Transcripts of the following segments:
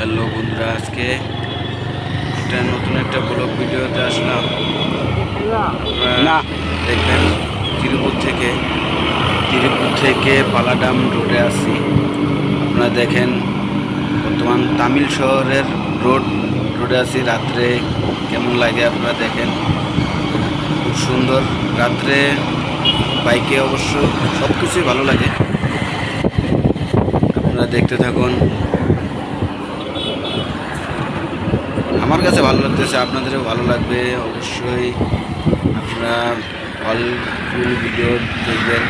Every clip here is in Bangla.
হ্যালো বন্ধুরা, আজকে নতুন একটা ব্লগ ভিডিওতে আসলাম। আপনারা দেখবেন তিরুপুর থেকে পালাডাম রোডে আসি। আপনারা দেখেন বর্তমান তামিল শহরের রোডে আসি। রাত্রে কেমন লাগে আপনারা দেখেন, খুব সুন্দর। রাত্রে বাইকে অবশ্য সব কিছুই ভালো লাগে। আপনারা দেখতে থাকুন। আমার কাছে ভালো লাগতেছে, আপনাদেরও ভালো লাগবে অবশ্যই। আপনারা ফুল ভিডিও দেখবেন।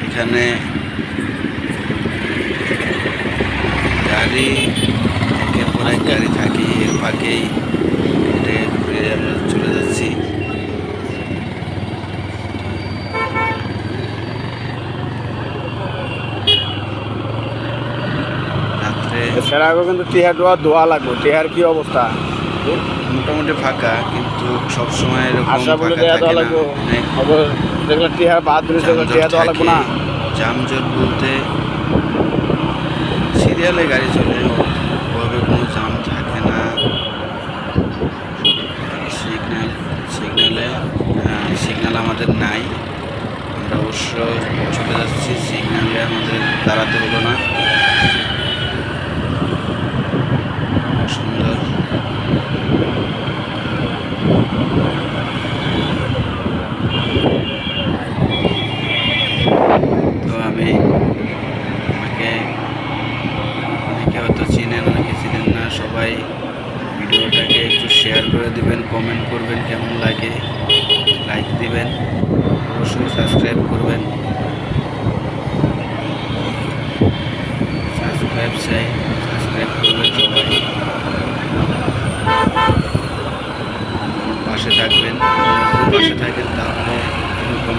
এখানে গাড়ি একের পর এক গাড়ি থাকি, এর ফাঁকেই ঘুরে আমরা চলে যাচ্ছি। সেরাগো কিন্তু টিহার দোয়া লাগবে। টিহার কি অবস্থা? মোটামুটি ফাঁকা, কিন্তু সবসময় এরকম আশা বলে ফাঁকা দেওয়া থাকে লাগবে। না। দেখলে টিহার বাদ ধরে দেখলে টিহা দেওয়া লাগবে না। জামজট বলতে সিরিয়ালে গাড়ি চলে, ওভাবে কোনো জাম থাকে না। সিগন্যাল আমাদের নাই। আমরা অবশ্য চলে যাচ্ছি, সিগন্যালে আমাদের দাঁড়াতে হলো না। সুন্দর। তো আমাকে অনেকে হয়তো চিনেন, অনেকে চিনেন না। সবাই ভিডিওটাকে একটু শেয়ার করে দিবেন, কমেন্ট করবেন কেমন লাগে, লাইক দিবেন, অবশ্যই সাবস্ক্রাইব করবেন। সাবস্ক্রাইব করবেন সবাই, পাশে থাকবেন। পাশে থাকেন তাহলে নতুন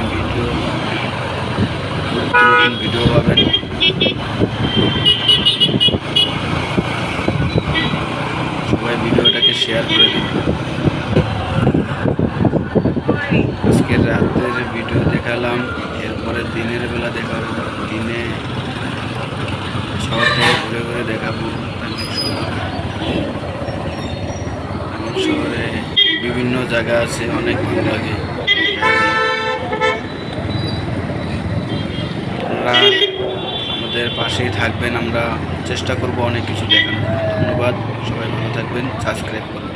ভিডিও পাবেন। সবাই ভিডিওটাকে শেয়ার করে দিন। আজকের রাতের ভিডিও দেখালাম, এরপরে দিনের বেলা দেখাবো। দিনে শহর থেকে ঘুরে ঘুরে দেখাবো। তামিল শহরে বিভিন্ন জায়গা আছে, অনেক ভালো লাগে। আপনারা আমাদের পাশেই থাকবেন, আমরা চেষ্টা করব অনেক কিছু দেখানোর। ধন্যবাদ, সবাই ভালো থাকবেন, সাবস্ক্রাইব করবেন।